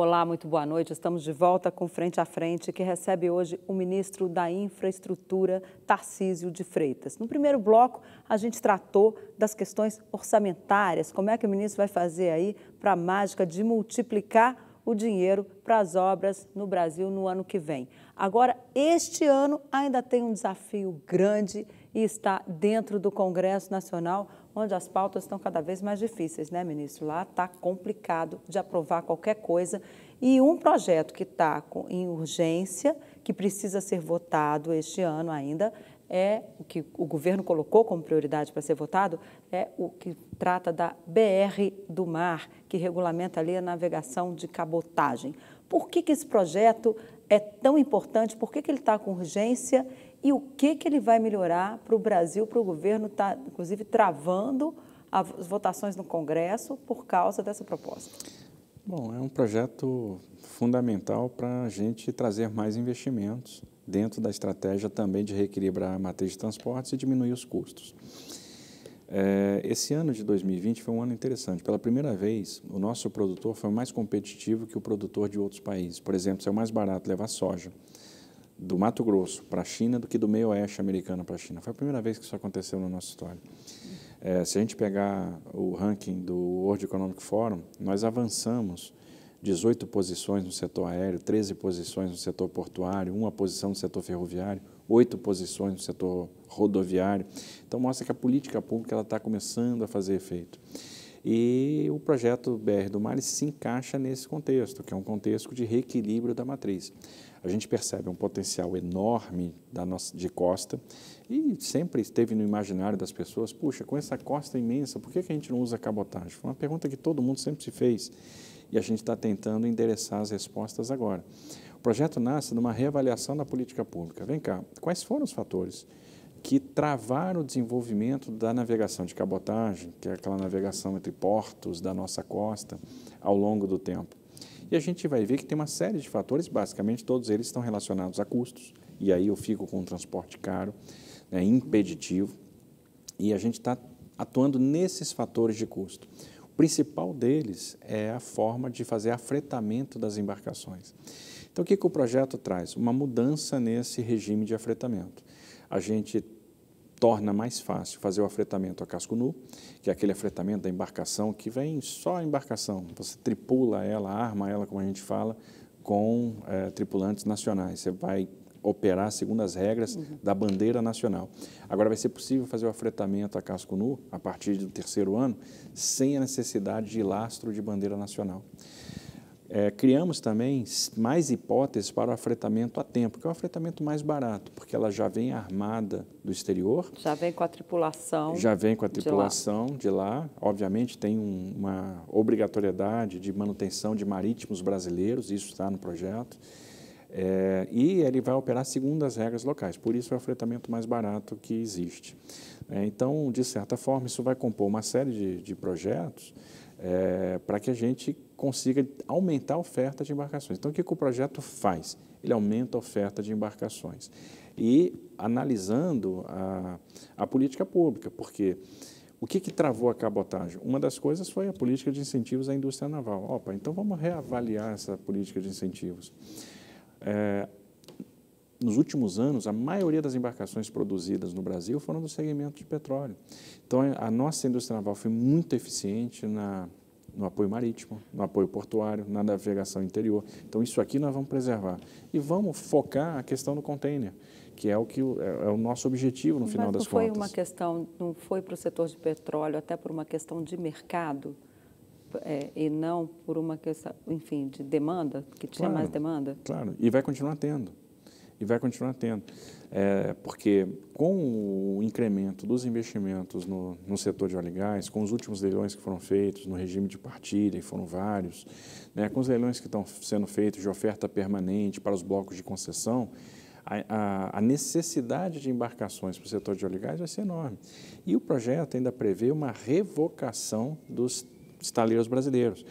Olá, muito boa noite. Estamos de volta com Frente a Frente, que recebe hoje o ministro da Infraestrutura, Tarcísio de Freitas. No primeiro bloco, a gente tratou das questões orçamentárias, como é que o ministro vai fazer aí para a mágica de multiplicar o dinheiro para as obras no Brasil no ano que vem. Agora, este ano ainda tem um desafio grande e está dentro do Congresso Nacional, onde as pautas estão cada vez mais difíceis, né, ministro? Lá está complicado de aprovar qualquer coisa. E um projeto que está em urgência, que precisa ser votado este ano ainda, é o que o governo colocou como prioridade para ser votado, é o que trata da BR do Mar, que regulamenta ali a navegação de cabotagem. Por que esse projeto é tão importante? Por que ele está com urgência? E o que ele vai melhorar para o Brasil, para o governo estar, inclusive, travando as votações no Congresso por causa dessa proposta? Bom, é um projeto fundamental para a gente trazer mais investimentos dentro da estratégia também de reequilibrar a matriz de transportes e diminuir os custos. Esse ano de 2020 foi um ano interessante. Pela primeira vez, o nosso produtor foi mais competitivo que o produtor de outros países. Por exemplo, saiu mais barato levar soja do Mato Grosso para a China do que do meio oeste americano para a China. Foi a primeira vez que isso aconteceu na nossa história. Se a gente pegar o ranking do World Economic Forum, nós avançamos 18 posições no setor aéreo, 13 posições no setor portuário, 1 posição no setor ferroviário, 8 posições no setor rodoviário. Então, mostra que a política pública está começando a fazer efeito. E o projeto BR do Mar se encaixa nesse contexto, que é um contexto de reequilíbrio da matriz. A gente percebe um potencial enorme de costa e sempre esteve no imaginário das pessoas, puxa, com essa costa imensa, por que a gente não usa cabotagem? Foi uma pergunta que todo mundo sempre se fez e a gente está tentando endereçar as respostas agora. O projeto nasce numa reavaliação da política pública. Vem cá, quais foram os fatores que travaram o desenvolvimento da navegação de cabotagem, que é aquela navegação entre portos da nossa costa, ao longo do tempo? E a gente vai ver que tem uma série de fatores, basicamente todos eles estão relacionados a custos, e aí eu fico com um transporte caro, né, impeditivo, e a gente está atuando nesses fatores de custo. O principal deles é a forma de fazer afretamento das embarcações. Então, o que o projeto traz? Uma mudança nesse regime de afretamento. A gente torna mais fácil fazer o afretamento a casco nu, que é aquele afretamento da embarcação que vem só a embarcação, você tripula ela, arma ela, como a gente fala, com tripulantes nacionais. Você vai operar segundo as regras da bandeira nacional. Agora vai ser possível fazer o afretamento a casco nu, a partir do 3º ano, sem a necessidade de lastro de bandeira nacional. Criamos também mais hipóteses para o afretamento a tempo, que é o afretamento mais barato, porque ela já vem armada do exterior. Já vem com a tripulação. Já vem com a tripulação de lá. Obviamente tem uma obrigatoriedade de manutenção de marítimos brasileiros, isso está no projeto. E ele vai operar segundo as regras locais, por isso é o afretamento mais barato que existe. Então, de certa forma, isso vai compor uma série de projetos para que a gente consiga aumentar a oferta de embarcações. Então, o que o projeto faz? Ele aumenta a oferta de embarcações. E analisando a política pública, porque o que travou a cabotagem? Uma das coisas foi a política de incentivos à indústria naval. Opa, então vamos reavaliar essa política de incentivos. Nos últimos anos, a maioria das embarcações produzidas no Brasil foram do segmento de petróleo. Então, a nossa indústria naval foi muito eficiente no apoio marítimo, no apoio portuário, na navegação interior. Então, isso aqui nós vamos preservar. E vamos focar a questão do container, que é o nosso objetivo no final das contas. Mas não foi uma questão, não foi para o setor de petróleo, até por uma questão de mercado? E não por uma questão, enfim, de demanda, que tinha mais demanda? Claro, e vai continuar tendo. Porque com o incremento dos investimentos no setor de óleo e gás, com os últimos leilões que foram feitos no regime de partilha, e foram vários, né, com os leilões que estão sendo feitos de oferta permanente para os blocos de concessão, a necessidade de embarcações para o setor de óleo e gás vai ser enorme. E o projeto ainda prevê uma revocação dos estaleiros brasileiros.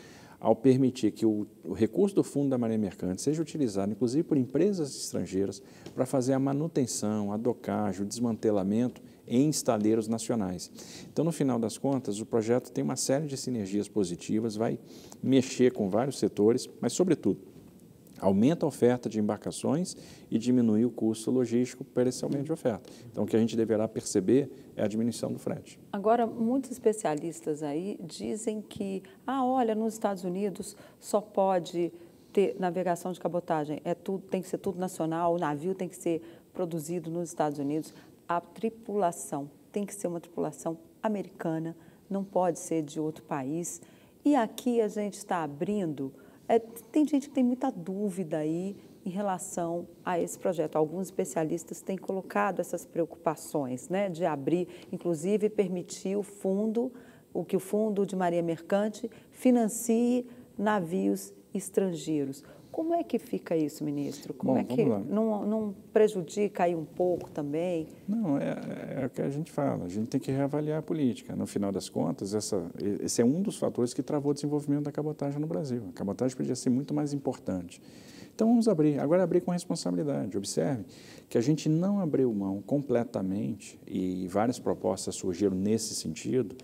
ao permitir que o recurso do Fundo da Marinha Mercante seja utilizado, inclusive por empresas estrangeiras, para fazer a manutenção, a docagem, o desmantelamento em estaleiros nacionais. Então, no final das contas, o projeto tem uma série de sinergias positivas, vai mexer com vários setores, mas, sobretudo, aumenta a oferta de embarcações e diminui o custo logístico por esse aumento de oferta. Então, o que a gente deverá perceber é a diminuição do frete. Agora, muitos especialistas aí dizem que, olha, nos Estados Unidos só pode ter navegação de cabotagem, tem que ser tudo nacional, o navio tem que ser produzido nos Estados Unidos. A tripulação tem que ser uma tripulação americana, não pode ser de outro país. E aqui a gente está abrindo, tem gente que tem muita dúvida aí em relação a esse projeto. Alguns especialistas têm colocado essas preocupações, né, de abrir, inclusive permitir que o Fundo de Marinha Mercante financie navios estrangeiros. Como é que fica isso, ministro? Como é que não prejudica aí um pouco também? Não, é o que a gente fala, a gente tem que reavaliar a política. No final das contas, esse é um dos fatores que travou o desenvolvimento da cabotagem no Brasil. A cabotagem podia ser muito mais importante. Então, vamos abrir. Agora, abrir com responsabilidade. Observe que a gente não abriu mão completamente, e várias propostas surgiram nesse sentido,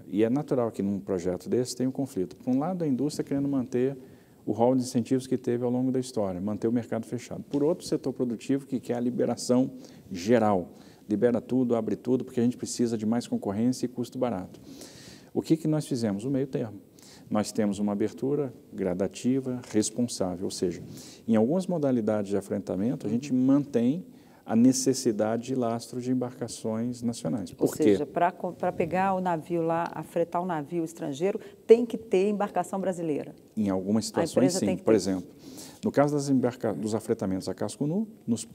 e é natural que num projeto desse tenha um conflito. Por um lado, a indústria querendo manter o rol de incentivos que teve ao longo da história, manter o mercado fechado. Por outro, o setor produtivo que quer a liberação geral. Libera tudo, abre tudo, porque a gente precisa de mais concorrência e custo barato. O que nós fizemos? O meio termo. Nós temos uma abertura gradativa, responsável, ou seja, em algumas modalidades de afrentamento, a gente mantém a necessidade de lastro de embarcações nacionais. Por quê? Ou seja, para pegar o navio lá, afretar um navio estrangeiro, tem que ter embarcação brasileira? Em algumas situações, sim. Por exemplo, no caso dos afretamentos a casco nu, nos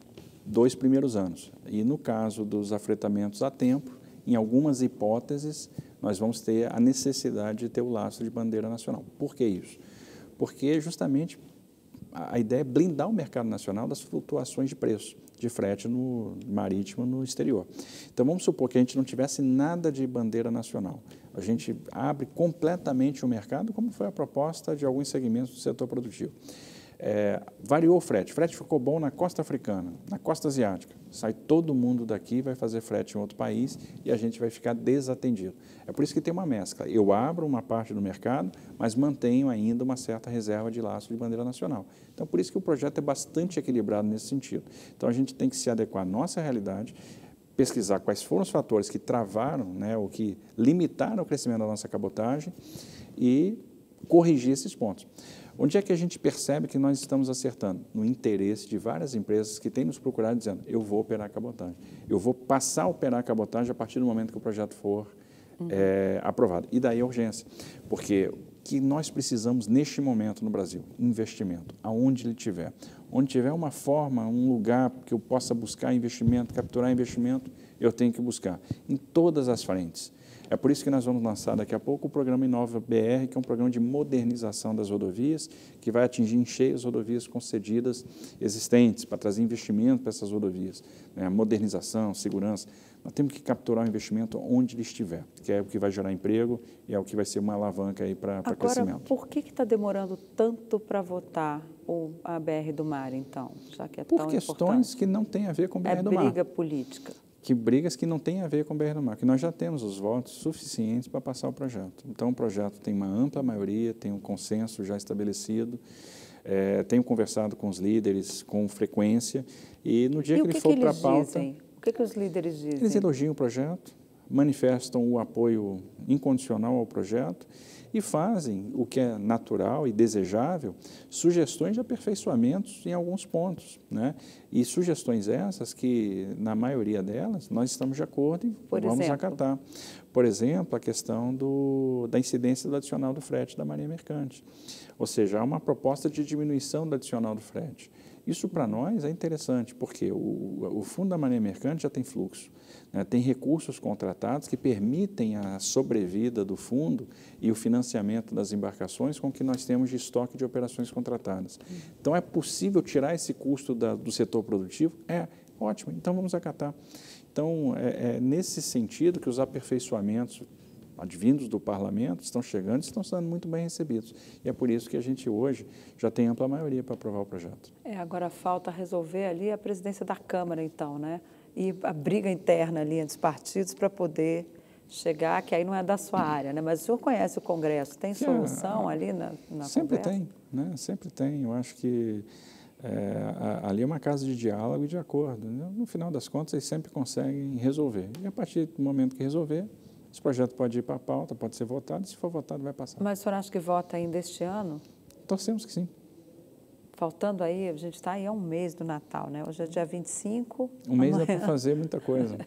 2 primeiros anos. E no caso dos afretamentos a tempo, em algumas hipóteses, nós vamos ter a necessidade de ter o lastro de bandeira nacional. Por que isso? Porque justamente a ideia é blindar o mercado nacional das flutuações de preço de frete marítimo no exterior. Então, vamos supor que a gente não tivesse nada de bandeira nacional. A gente abre completamente o mercado, como foi a proposta de alguns segmentos do setor produtivo. Variou o frete. O frete ficou bom na costa africana, na costa asiática. Sai todo mundo daqui, vai fazer frete em outro país e a gente vai ficar desatendido. É por isso que tem uma mescla. Eu abro uma parte do mercado, mas mantenho ainda uma certa reserva de lastro de bandeira nacional. Então, por isso que o projeto é bastante equilibrado nesse sentido. Então, a gente tem que se adequar à nossa realidade, pesquisar quais foram os fatores que travaram, né, ou que limitaram o crescimento da nossa cabotagem e corrigir esses pontos. Onde é que a gente percebe que nós estamos acertando? No interesse de várias empresas que têm nos procurado dizendo, eu vou operar a cabotagem. Eu vou passar a operar a cabotagem a partir do momento que o projeto for aprovado. E daí a urgência, porque o que nós precisamos neste momento no Brasil? Investimento, aonde ele estiver. Onde tiver uma forma, um lugar que eu possa buscar investimento, capturar investimento, eu tenho que buscar, em todas as frentes. É por isso que nós vamos lançar daqui a pouco o programa Inova BR, que é um programa de modernização das rodovias, que vai atingir em cheio as rodovias concedidas existentes, para trazer investimento para essas rodovias, né? Modernização, segurança. Nós temos que capturar o investimento onde ele estiver, que é o que vai gerar emprego e é o que vai ser uma alavanca aí para crescimento. Agora, por que está demorando tanto para votar a BR do Mar, então, já que é tão importante? Por questões que não têm a ver com BR do Mar. É briga política. Brigas que não têm a ver com BR do Mar, que nós já temos os votos suficientes para passar o projeto. Então, o projeto tem uma ampla maioria, tem um consenso já estabelecido, tenho conversado com os líderes com frequência, e no dia que ele for para a pauta... O que os líderes dizem? Eles elogiam o projeto, manifestam o apoio incondicional ao projeto e fazem, o que é natural e desejável, sugestões de aperfeiçoamentos em alguns pontos, né? E sugestões essas que, na maioria delas, nós estamos de acordo e vamos acatar. Por exemplo, a questão da incidência do adicional do frete da Marinha Mercante. Ou seja, há uma proposta de diminuição do adicional do frete. Isso, para nós, é interessante, porque o Fundo da Marinha Mercante já tem fluxo, né? Tem recursos contratados que permitem a sobrevida do fundo e o financiamento das embarcações com o que nós temos de estoque de operações contratadas. Então, é possível tirar esse custo do setor produtivo? Ótimo, então vamos acatar. Então, é nesse sentido que os aperfeiçoamentos advindos do parlamento, estão chegando e estão sendo muito bem recebidos. E é por isso que a gente hoje já tem ampla maioria para aprovar o projeto. Agora falta resolver ali a presidência da Câmara, então, né? E a briga interna ali entre os partidos para poder chegar, que aí não é da sua área, né? Mas o senhor conhece o Congresso, tem solução ali na sempre conversa? Tem, né? Sempre tem. Eu acho que ali é uma casa de diálogo e de acordo. Né? No final das contas, eles sempre conseguem resolver. E a partir do momento que resolver, esse projeto pode ir para a pauta, pode ser votado, e se for votado, vai passar. Mas o senhor acha que vota ainda este ano? Torcemos que sim. Faltando aí, a gente está aí a um mês do Natal, né? Hoje é dia 25. Um mês dá para fazer muita coisa.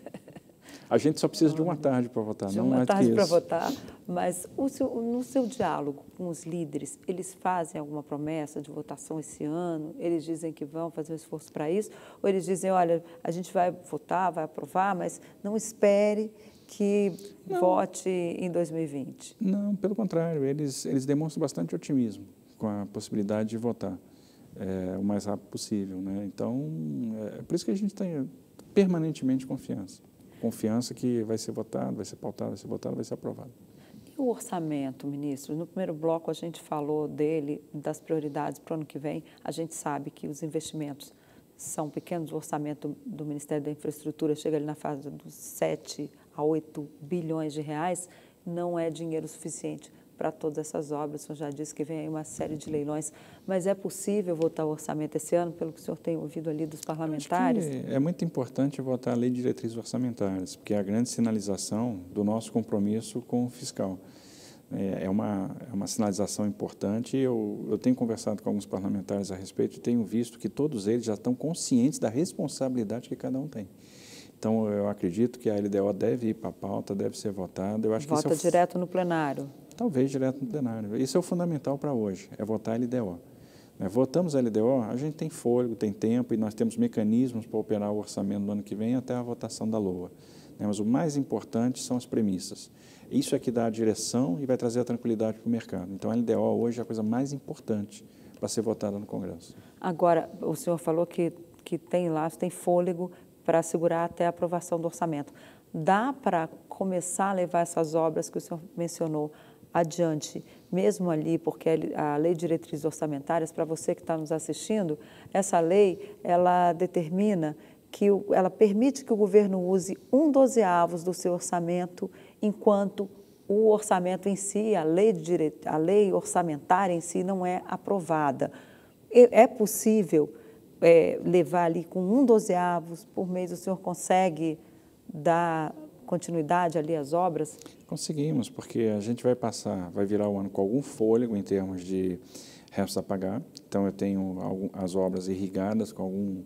A gente só precisa de uma tarde para votar, não mais do que isso. De uma tarde para votar, mas no seu diálogo com os líderes, eles fazem alguma promessa de votação esse ano? Eles dizem que vão fazer um esforço para isso? Ou eles dizem, olha, a gente vai votar, vai aprovar, mas não espere que vote em 2020? Não, pelo contrário, eles demonstram bastante otimismo com a possibilidade de votar o mais rápido possível, né? Então, é por isso que a gente tem permanentemente confiança. Confiança que vai ser votado, vai ser pautado, vai ser votado, vai ser aprovado. E o orçamento, ministro? No primeiro bloco a gente falou dele, das prioridades para o ano que vem. A gente sabe que os investimentos são pequenos, o orçamento do Ministério da Infraestrutura chega ali na fase dos 7 a 8 bilhões de reais, não é dinheiro suficiente para todas essas obras. O senhor já disse que vem aí uma série de leilões, mas é possível votar o orçamento esse ano, pelo que o senhor tem ouvido ali dos parlamentares? É muito importante votar a Lei de Diretrizes Orçamentárias, porque é a grande sinalização do nosso compromisso com o fiscal. É uma sinalização importante. Eu tenho conversado com alguns parlamentares a respeito e tenho visto que todos eles já estão conscientes da responsabilidade que cada um tem. Então, eu acredito que a LDO deve ir para a pauta, deve ser votada. Eu acho que Vota direto no plenário? Talvez direto no plenário. Isso é o fundamental para hoje, é votar a LDO. Votamos a LDO, a gente tem fôlego, tem tempo e nós temos mecanismos para operar o orçamento do ano que vem até a votação da LOA. Mas o mais importante são as premissas. Isso é que dá a direção e vai trazer a tranquilidade para o mercado. Então, a LDO hoje é a coisa mais importante para ser votada no Congresso. Agora, o senhor falou que tem laço, tem fôlego para assegurar até a aprovação do orçamento. Dá para começar a levar essas obras que o senhor mencionou adiante, mesmo ali, porque a Lei de Diretrizes Orçamentárias, para você que está nos assistindo, essa lei, ela determina que ela permite que o governo use 1/12 do seu orçamento, enquanto o orçamento em si, a lei orçamentária em si não é aprovada. É possível levar ali com 1/12 por mês, o senhor consegue dar continuidade ali às obras? Conseguimos, porque a gente vai virar o ano com algum fôlego em termos de restos a pagar. Então, eu tenho as obras irrigadas com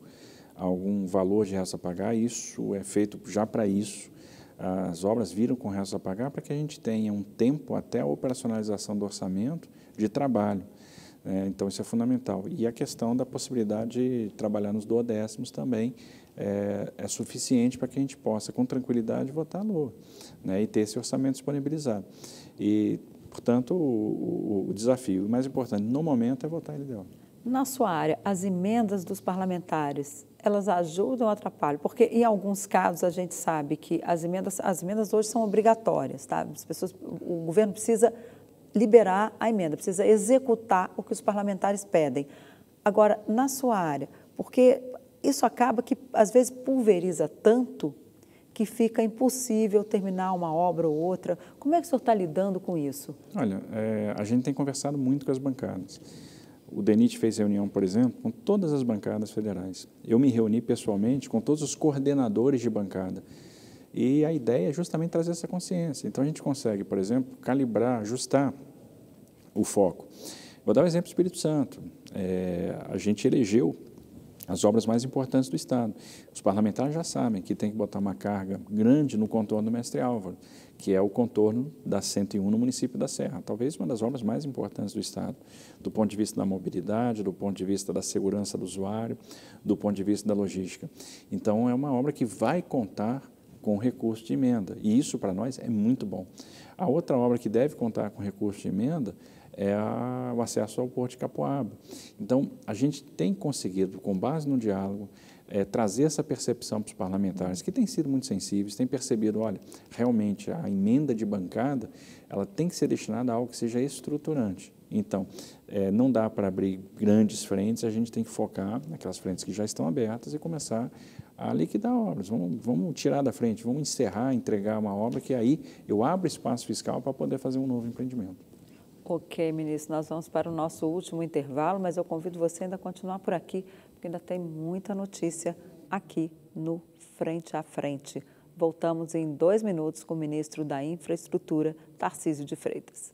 algum valor de restos a pagar. Isso é feito já para isso. As obras viram com restos a pagar para que a gente tenha um tempo até a operacionalização do orçamento de trabalho. Então, isso é fundamental. E a questão da possibilidade de trabalhar nos duodécimos também é suficiente para que a gente possa, com tranquilidade, votar a LOA, e ter esse orçamento disponibilizado. E, portanto, o desafio mais importante no momento é votar a LDO. Na sua área, as emendas dos parlamentares, elas ajudam ou atrapalham? Porque, em alguns casos, a gente sabe que as emendas hoje são obrigatórias, tá? O governo precisa liberar a emenda, precisa executar o que os parlamentares pedem. Agora, na sua área, porque isso acaba que, às vezes, pulveriza tanto que fica impossível terminar uma obra ou outra. Como é que o senhor está lidando com isso? Olha, a gente tem conversado muito com as bancadas. O DENIT fez reunião, por exemplo, com todas as bancadas federais. Eu me reuni pessoalmente com todos os coordenadores de bancada. E a ideia é justamente trazer essa consciência. Então, a gente consegue, por exemplo, calibrar, ajustar o foco. Vou dar um exemplo do Espírito Santo. A gente elegeu as obras mais importantes do Estado. Os parlamentares já sabem que tem que botar uma carga grande no contorno do Mestre Álvaro, que é o contorno da 101 no município da Serra. Talvez uma das obras mais importantes do Estado, do ponto de vista da mobilidade, do ponto de vista da segurança do usuário, do ponto de vista da logística. Então, é uma obra que vai contar com recurso de emenda, e isso para nós é muito bom. A outra obra que deve contar com recurso de emenda o acesso ao Porto de Capoaba. Então, a gente tem conseguido, com base no diálogo, trazer essa percepção para os parlamentares, que têm sido muito sensíveis, têm percebido, olha, realmente a emenda de bancada, ela tem que ser destinada a algo que seja estruturante. Então, não dá para abrir grandes frentes, a gente tem que focar naquelas frentes que já estão abertas e começar a liquidar obras. Vamos tirar da frente, vamos encerrar, entregar uma obra que aí eu abro espaço fiscal para poder fazer um novo empreendimento. Ok, ministro, nós vamos para o nosso último intervalo, mas eu convido você ainda a continuar por aqui, porque ainda tem muita notícia aqui no Frente a Frente. Voltamos em 2 minutos com o ministro da Infraestrutura, Tarcísio de Freitas.